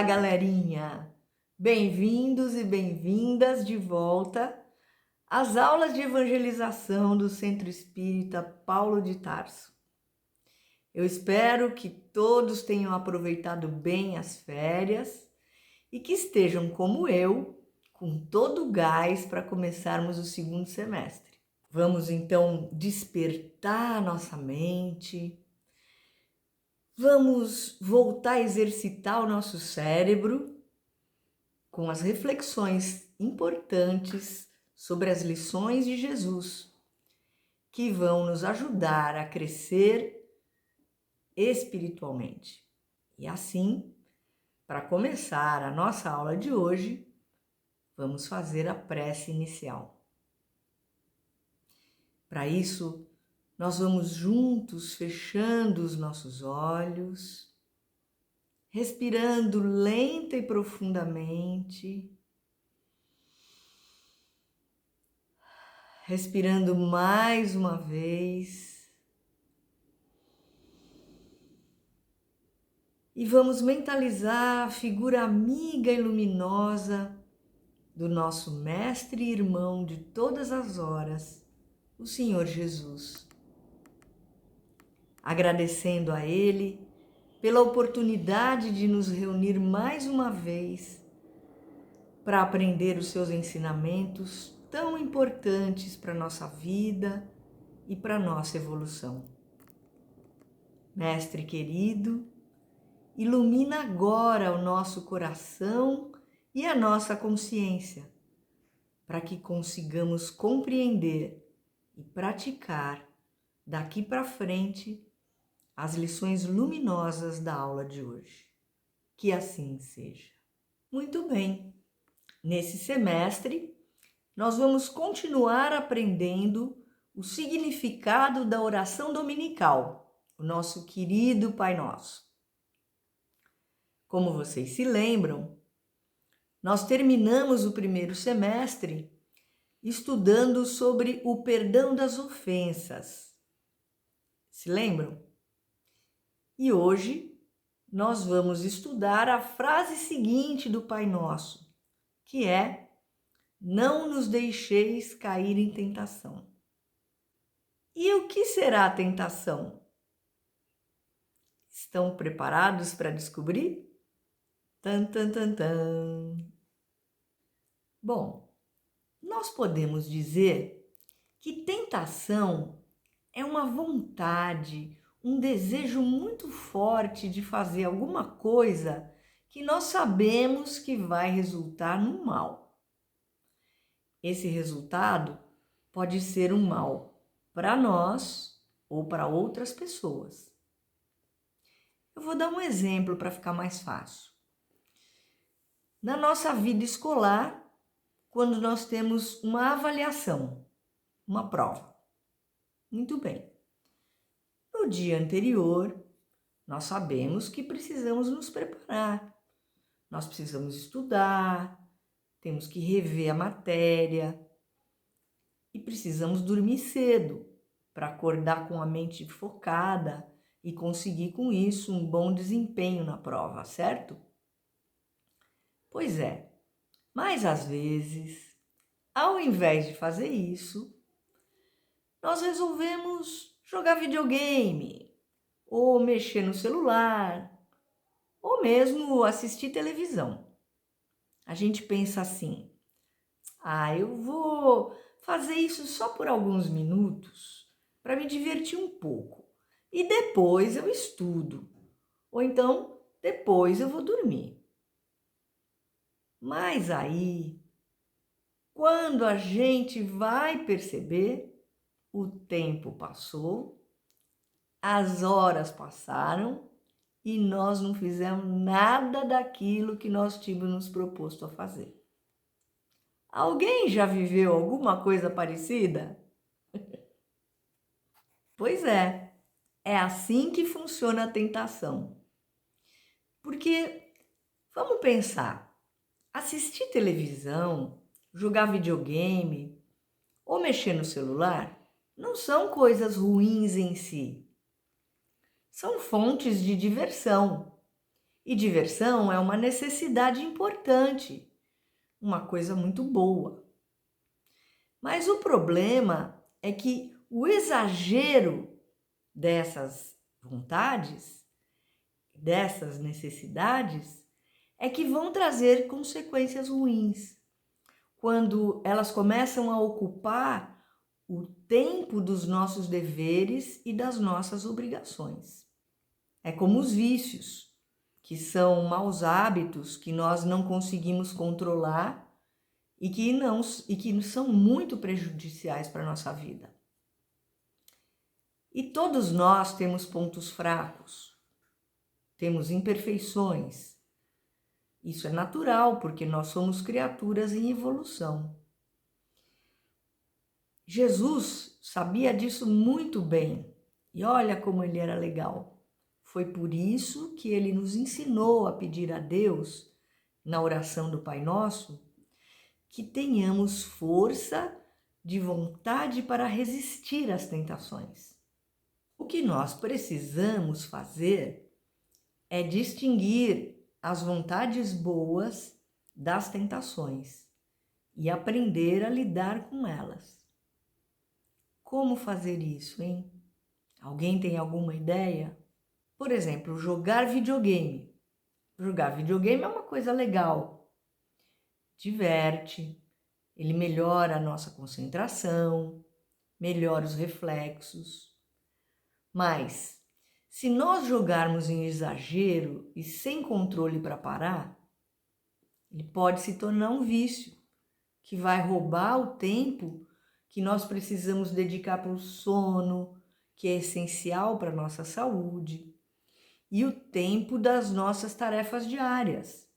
galerinha! Bem-vindos e bem-vindas de volta às aulas de evangelização do Centro Espírita Paulo de Tarso. Eu espero que todos tenham aproveitado bem as férias e que estejam, como eu, com todo o gás para começarmos o segundo semestre. Vamos então despertar nossa mente. Vamos voltar a exercitar o nosso cérebro com as reflexões importantes sobre as lições de Jesus, que vão nos ajudar a crescer espiritualmente. E assim, para começar a nossa aula de hoje, vamos fazer a prece inicial. Para isso, nós vamos juntos fechando os nossos olhos, respirando lenta e profundamente, respirando mais uma vez. E vamos mentalizar a figura amiga e luminosa do nosso mestre e irmão de todas as horas, o Senhor Jesus. Agradecendo a Ele pela oportunidade de nos reunir mais uma vez para aprender os seus ensinamentos tão importantes para a nossa vida e para a nossa evolução. Mestre querido, ilumina agora o nosso coração e a nossa consciência, para que consigamos compreender e praticar daqui para frente as lições luminosas da aula de hoje. Que assim seja. Muito bem, nesse semestre nós vamos continuar aprendendo o significado da oração dominical, o nosso querido Pai Nosso. Como vocês se lembram, nós terminamos o primeiro semestre estudando sobre o perdão das ofensas. Se lembram? E hoje nós vamos estudar a frase seguinte do Pai Nosso, que é: não nos deixeis cair em tentação. E o que será a tentação? Estão preparados para descobrir? Tan, tan, tan, tan. Bom, nós podemos dizer que tentação é uma vontade, um desejo muito forte de fazer alguma coisa que nós sabemos que vai resultar no mal. Esse resultado pode ser um mal para nós ou para outras pessoas. Eu vou dar um exemplo para ficar mais fácil. Na nossa vida escolar, quando nós temos uma avaliação, uma prova. Muito bem. No dia anterior, nós sabemos que precisamos nos preparar. Nós precisamos estudar, temos que rever a matéria e precisamos dormir cedo para acordar com a mente focada e conseguir com isso um bom desempenho na prova, certo? Pois é, mas às vezes, ao invés de fazer isso, nós resolvemos jogar videogame, ou mexer no celular, ou mesmo assistir televisão. A gente pensa assim: eu vou fazer isso só por alguns minutos para me divertir um pouco e depois eu estudo, ou então depois eu vou dormir. Mas aí, quando a gente vai perceber, o tempo passou, as horas passaram e nós não fizemos nada daquilo que nós tínhamos nos proposto a fazer. Alguém já viveu alguma coisa parecida? Pois é assim que funciona a tentação. Porque, vamos pensar, assistir televisão, jogar videogame ou mexer no celular não são coisas ruins em si. São fontes de diversão E diversão é uma necessidade importante, uma coisa muito boa. Mas o problema é que o exagero dessas vontades, dessas necessidades, é que vão trazer consequências ruins. Quando elas começam a ocupar o tempo dos nossos deveres e das nossas obrigações. É como os vícios, que são maus hábitos que nós não conseguimos controlar e que são muito prejudiciais para a nossa vida. E todos nós temos pontos fracos, temos imperfeições. Isso é natural, porque nós somos criaturas em evolução. Jesus sabia disso muito bem, e olha como ele era legal. Foi por isso que ele nos ensinou a pedir a Deus, na oração do Pai Nosso, que tenhamos força de vontade para resistir às tentações. O que nós precisamos fazer é distinguir as vontades boas das tentações e aprender a lidar com elas. Como fazer isso, hein? Alguém tem alguma ideia? Por exemplo, jogar videogame. Jogar videogame é uma coisa legal. Diverte, ele melhora a nossa concentração, melhora os reflexos. Mas, se nós jogarmos em exagero e sem controle para parar, ele pode se tornar um vício, que vai roubar o tempo que nós precisamos dedicar para o sono, que é essencial para a nossa saúde, e o tempo das nossas tarefas diárias,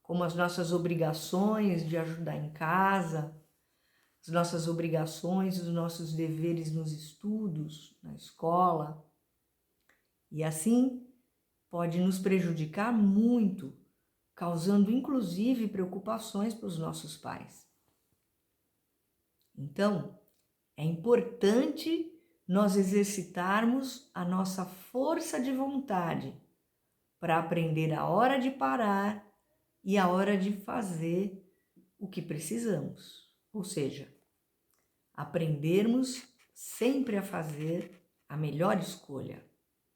como as nossas obrigações de ajudar em casa, as nossas obrigações, os nossos deveres nos estudos, na escola. E assim pode nos prejudicar muito, causando inclusive preocupações para os nossos pais. Então, é importante nós exercitarmos a nossa força de vontade para aprender a hora de parar e a hora de fazer o que precisamos. Ou seja, aprendermos sempre a fazer a melhor escolha.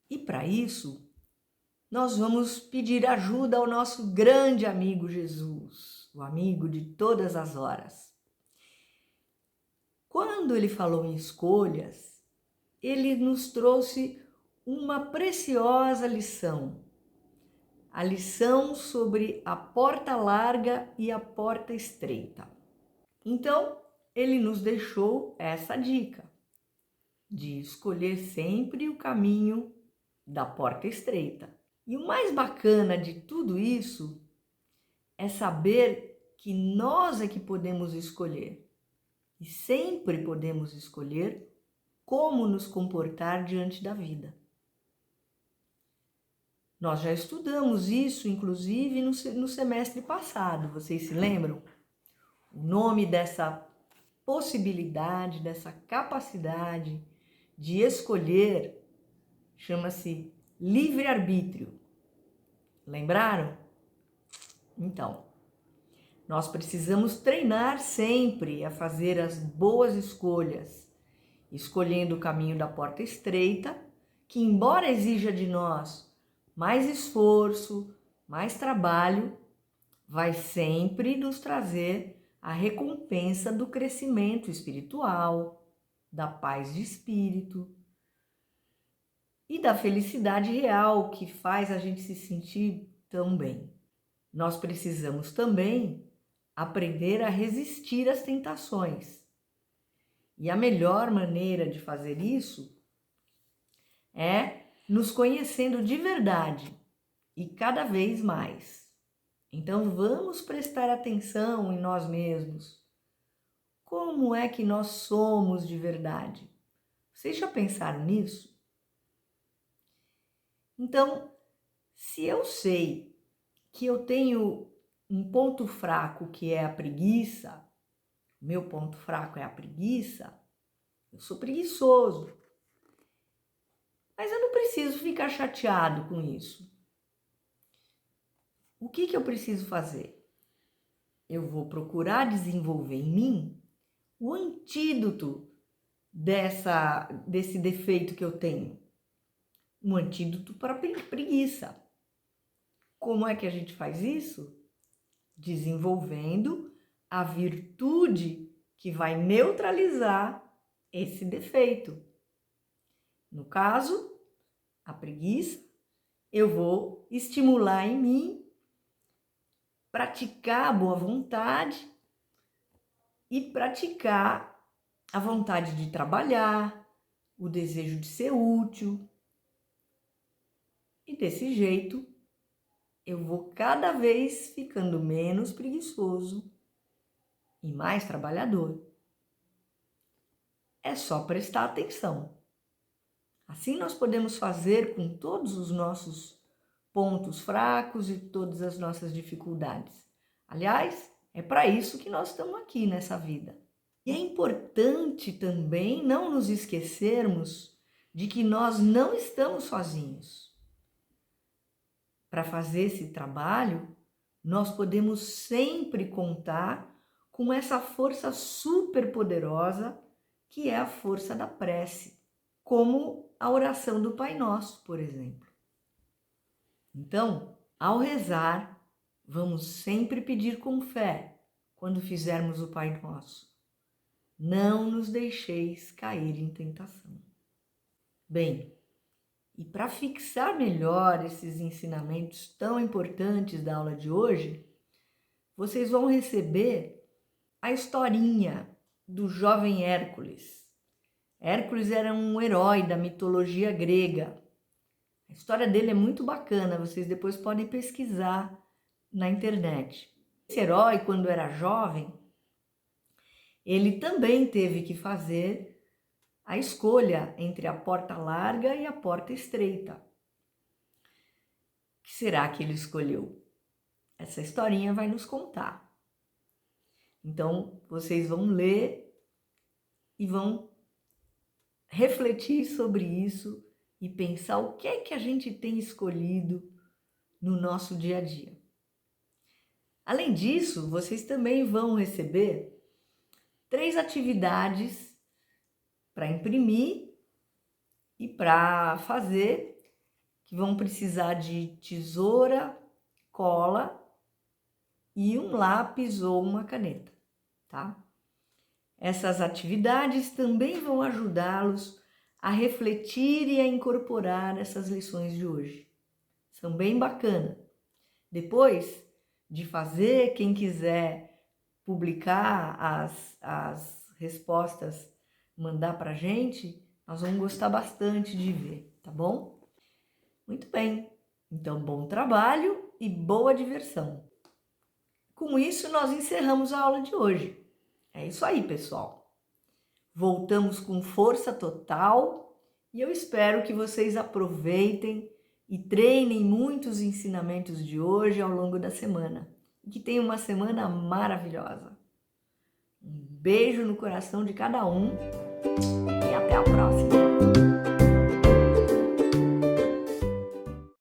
E para isso, nós vamos pedir ajuda ao nosso grande amigo Jesus, o amigo de todas as horas. Quando ele falou em escolhas, ele nos trouxe uma preciosa lição. A lição sobre a porta larga e a porta estreita. Então, ele nos deixou essa dica de escolher sempre o caminho da porta estreita. E o mais bacana de tudo isso é saber que nós é que podemos escolher. E sempre podemos escolher como nos comportar diante da vida. Nós já estudamos isso, inclusive, no semestre passado, vocês se lembram? O nome dessa possibilidade, dessa capacidade de escolher, chama-se livre-arbítrio. Lembraram? Então, nós precisamos treinar sempre a fazer as boas escolhas, escolhendo o caminho da porta estreita, que embora exija de nós mais esforço, mais trabalho, vai sempre nos trazer a recompensa do crescimento espiritual, da paz de espírito e da felicidade real que faz a gente se sentir tão bem. Nós precisamos também aprender a resistir às tentações. E a melhor maneira de fazer isso é nos conhecendo de verdade e cada vez mais. Então vamos prestar atenção em nós mesmos. Como é que nós somos de verdade? Vocês já pensaram nisso? Então, se eu sei que eu tenho um ponto fraco que é a preguiça, meu ponto fraco é a preguiça, eu sou preguiçoso. Mas eu não preciso ficar chateado com isso. o que eu preciso fazer? Eu vou procurar desenvolver em mim o antídoto desse defeito que eu tenho. Um antídoto para a preguiça. Como é que a gente faz isso? Desenvolvendo a virtude que vai neutralizar esse defeito. No caso, a preguiça, eu vou estimular em mim, praticar a boa vontade e praticar a vontade de trabalhar, o desejo de ser útil. E desse jeito, eu vou cada vez ficando menos preguiçoso e mais trabalhador. É só prestar atenção. Assim nós podemos fazer com todos os nossos pontos fracos e todas as nossas dificuldades. Aliás, é para isso que nós estamos aqui nessa vida. E é importante também não nos esquecermos de que nós não estamos sozinhos. Para fazer esse trabalho, nós podemos sempre contar com essa força super poderosa que é a força da prece, como a oração do Pai Nosso, por exemplo. Então, ao rezar, vamos sempre pedir com fé quando fizermos o Pai Nosso: não nos deixeis cair em tentação. Bem, e para fixar melhor esses ensinamentos tão importantes da aula de hoje, vocês vão receber a historinha do jovem Hércules. Hércules era um herói da mitologia grega. A história dele é muito bacana, vocês depois podem pesquisar na internet. Esse herói, quando era jovem, ele também teve que fazer a escolha entre a porta larga e a porta estreita. O que será que ele escolheu? Essa historinha vai nos contar. Então, vocês vão ler e vão refletir sobre isso e pensar o que é que a gente tem escolhido no nosso dia a dia. Além disso, vocês também vão receber 3 atividades para imprimir e para fazer, que vão precisar de tesoura, cola e um lápis ou uma caneta, tá? Essas atividades também vão ajudá-los a refletir e a incorporar essas lições de hoje. São bem bacanas. Depois de fazer, quem quiser publicar as respostas, mandar para a gente, nós vamos gostar bastante de ver, tá bom? Muito bem. Então, bom trabalho e boa diversão. Com isso, nós encerramos a aula de hoje. É isso aí, pessoal. Voltamos com força total e eu espero que vocês aproveitem e treinem muitos ensinamentos de hoje ao longo da semana. E que tenham uma semana maravilhosa. Um beijo no coração de cada um e até a próxima!